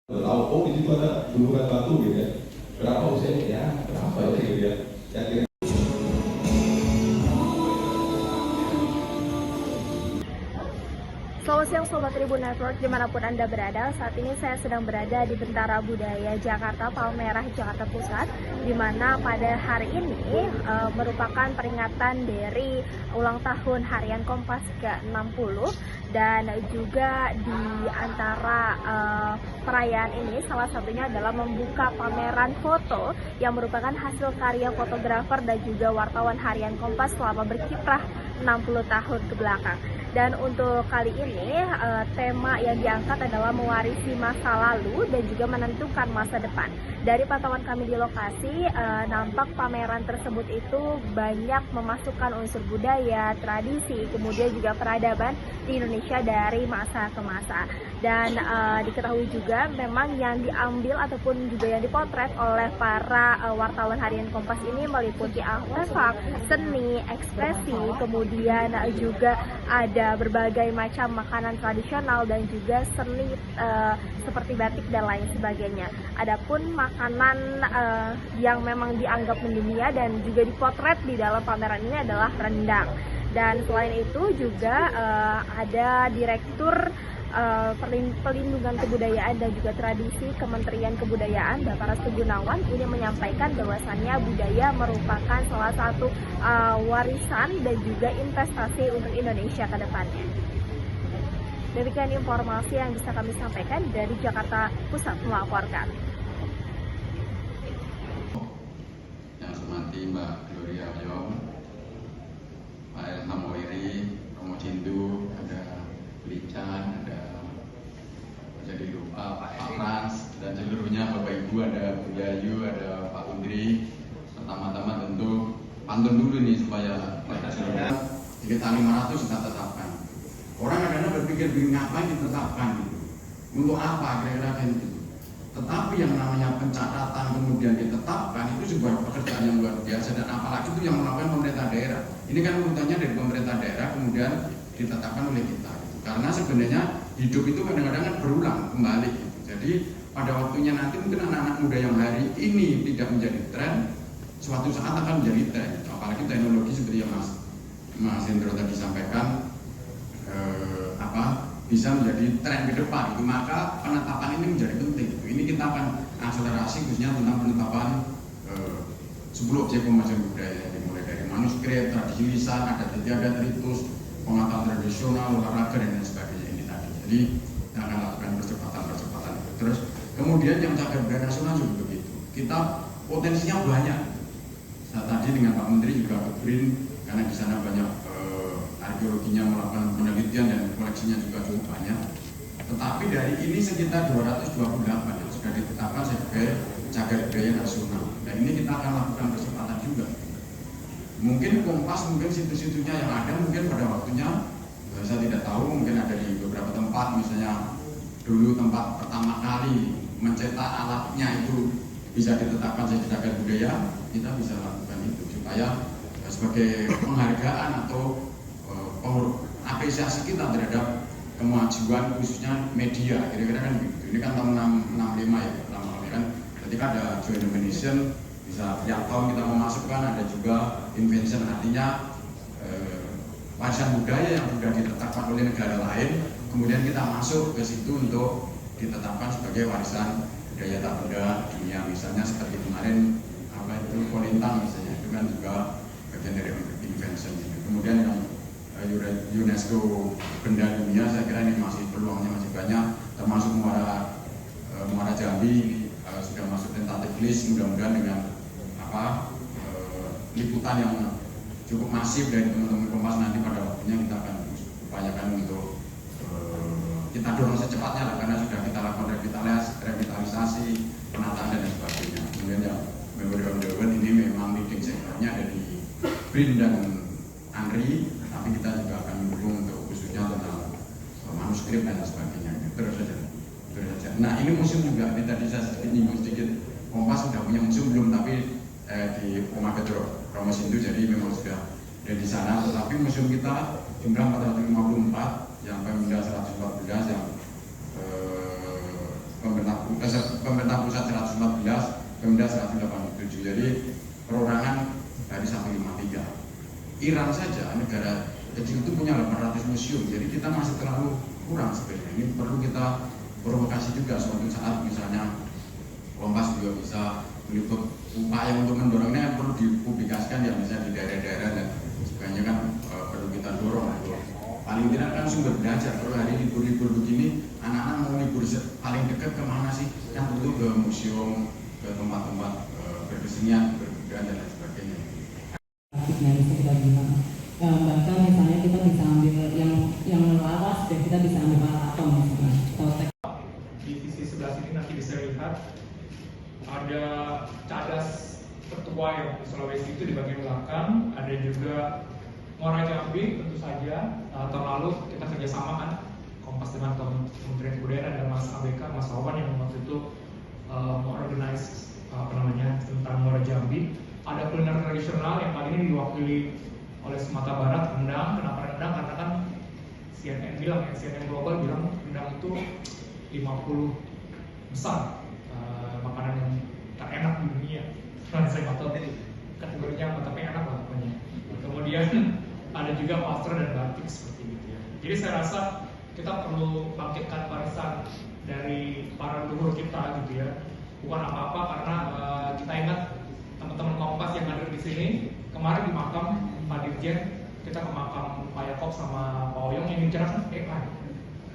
Tahu oh di situ ada gunungan batu gitu ya. Berapa usianya ya? Berapa ya gitu ya? Ya kira. Selamat siang Sobat Tribun Network dimanapun Anda berada. Saat ini saya sedang berada di Bentara Budaya Jakarta, Palmerah, Jakarta Pusat, di mana pada hari ini merupakan peringatan dari ulang tahun Harian Kompas ke-60, dan juga di antara perayaan ini salah satunya adalah membuka pameran foto yang merupakan hasil karya fotografer dan juga wartawan Harian Kompas selama berkiprah 60 tahun ke belakang. Dan untuk kali ini tema yang diangkat adalah mewarisi masa lalu dan juga menentukan masa depan. Dari pantauan kami di lokasi, nampak pameran tersebut itu banyak memasukkan unsur budaya, tradisi, kemudian juga peradaban di Indonesia dari masa ke masa. Dan diketahui juga memang yang diambil ataupun juga yang dipotret oleh para wartawan Harian Kompas ini meliputi artefak, seni, ekspresi, kemudian juga ada berbagai macam makanan tradisional dan juga seni seperti batik dan lain sebagainya. Adapun makanan yang memang dianggap mendunia dan juga dipotret di dalam pameran ini adalah rendang. Dan selain itu juga ada Direktur Pelindungan Kebudayaan dan juga Tradisi Kementerian Kebudayaan Bapak Restu Gunawan ini menyampaikan bahwasannya budaya merupakan salah satu warisan dan juga investasi untuk Indonesia ke depannya. Demikian informasi yang bisa kami sampaikan dari Jakarta Pusat melaporkan. Yang saya hormati Mbak Gloria Yong, Pak Ilham Oiri, Romo Cindu, ada Lican, ada jadi lupa Pak Frans, dan seluruhnya Bapak Ibu, ada Bu Yayu, ada Pak Udri. Pertama-tama tentu pantun dulu nih supaya pada seluruhnya sekitar 500 kita tetapkan. Orang kadang-kadang berpikir ngapain ditetapkan gitu, untuk apa kira-kira gitu. Tetapi yang namanya pencatatan kemudian ditetapkan itu sebuah pekerjaan yang luar biasa, dan apalagi itu yang melakukan pemerintah daerah. Ini kan urutannya dari pemerintah daerah kemudian ditetapkan oleh kita. Karena sebenarnya hidup itu kadang-kadang kan berulang kembali gitu. Jadi pada waktunya nanti mungkin anak-anak muda yang hari ini tidak menjadi tren, suatu saat akan menjadi tren. Apalagi teknologi seperti yang Mas Hendro tadi sampaikan, bisa menjadi tren ke depan. Itu maka penetapan ini menjadi penting. Ini kita akan akselerasi khususnya tentang penetapan 10 objek pemajuan budaya, dimulai dari manuskrip, tradisi lisan, adat istiadat, ritus, pengetahuan tradisional, olahraga dan lain sebagainya ini tadi. Jadi kita akan lakukan percepatan itu. Terus kemudian yang cagar budaya nasional juga begitu. Kita potensinya banyak. Nah, tadi dengan Pak Menteri juga ke BRIN karena di sana banyak arkeologinya melakukan penelitian dan koleksinya juga cukup banyak. Tetapi dari ini sekitar 228 yang sudah ditetapkan sebagai cagar budaya nasional. Dan ini kita akan lakukan percepatan juga. Mungkin Kompas, mungkin situs-situsnya yang ada mungkin pada waktunya saya tidak tahu, mungkin ada di beberapa tempat, misalnya dulu tempat pertama kali mencetak alatnya itu bisa ditetapkan sebagai cagar budaya, kita bisa lakukan itu supaya sebagai penghargaan atau apresiasi kita terhadap kemajuan khususnya media, kira-kira kan begitu. Ini kan tahun 65 ya, pertama kali kan ketika ada joint nomination, bisa tiap tahun kita memasukkan, ada juga invention, artinya warisan budaya yang sudah ditetapkan oleh negara lain, kemudian kita masuk ke situ untuk ditetapkan sebagai warisan budaya tak benda dunia, misalnya seperti kemarin apa itu Kolintang misalnya, itu kan juga bagian dari invention. Kemudian yang UNESCO benda dunia, saya kira ini masih peluangnya masih banyak, termasuk Muara Jambi sudah masuk tentative list. Mudah-mudahan dengan liputan yang cukup masif dari teman-teman Kompas, nanti pada waktunya kita akan upayakan untuk kita dorong secepatnya lah, karena sudah kita lakukan revitalisasi, penataan dan sebagainya. Kemudian yang Memorial on the World ini memang leading sektornya dari BRIN dan ANRI, tapi kita juga akan mendukung untuk khususnya tentang manuskrip dan sebagainya. Terus saja. Nah, ini museum juga. Ini tadi saya sedikit sedikit. Kompas sudah punya museum belum, tapi di Rumah Gedro Romo Cindu, jadi memang sudah ada di sana. Tetapi museum kita jumlah 454, yang Pemda 114, yang pemerintah pemerintah pusat 114, Pemda 187. Jadi perorangan dari 153. Iran saja negara kecil itu punya 800 museum. Jadi kita masih terlalu kurang sebenarnya. Ini perlu kita provokasi juga suatu saat, misalnya Kompas juga bisa meliput upaya untuk mendorongnya, perlu dipublikasikan ya, misalnya di daerah-daerah dan sebagainya kan perlu kita dorong. Paling tidak kan sumber belajar. Kalau hari libur-libur begini, anak-anak mau libur paling dekat kemana sih? Yang tentu ke museum, ke tempat-tempat berkesenian, berbudaya dan lain sebagainya. Praktiknya bisa kita bilang, bahkan misalnya kita bisa ambil yang lawas dan kita bisa ambil maraton misalnya. Di sisi sebelah sini nanti bisa lihat ada cadas tertua yang di Sulawesi itu di bagian belakang, ada juga Muara Jambi tentu saja. Tahun lalu kita kerjasama kan Kompas dengan Kementerian Kebudayaan dan Mas ABK, Mas Wawan yang waktu itu mengorganize tentang Muara Jambi. Ada kuliner tradisional yang kali ini diwakili oleh Sumatera Barat, rendang. Kenapa rendang? Karena kan CNN bilang ya, CNN Global bilang rendang itu 50 besar makanan yang terenak di dunia. Nah, saya nggak tahu kategorinya apa, tapi enak lah pokoknya. Kemudian ada juga pastel dan batik seperti itu ya. Jadi saya rasa kita perlu bangkitkan barisan dari para leluhur kita gitu ya. Bukan apa-apa karena kita ingat teman-teman Kompas yang hadir di sini kemarin di makam Pak Dirjen, kita ke makam Pak Yakob sama Pak Oyong yang bicarakan AI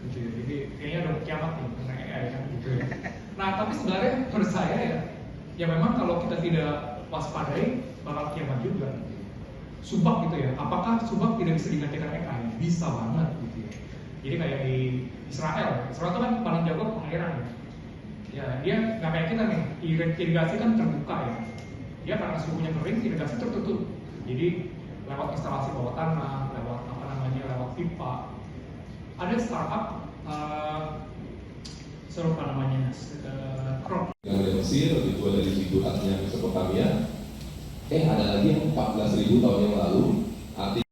gitu ya. Jadi kayaknya udah kiamat nih karena AI kan gitu ya. Nah tapi sebenarnya menurut saya ya memang kalau kita tidak waspadai bakal kiamat juga. Subak gitu ya, apakah Subak tidak bisa digantikan AI? Bisa banget gitu ya. Jadi kayak di Israel itu kan paling jago pengairan ya. Ya dia nggak kayak kita nih, irigasi kan terbuka ya. Dia karena suhunya kering, irigasi tertutup. Jadi lewat instalasi bawah tanah, lewat pipa. Ada startup crop. Yang dari Mesir lebih tua dari Tuhannya Mesopotamia. Ada lagi yang 14.000 tahun yang lalu. Artinya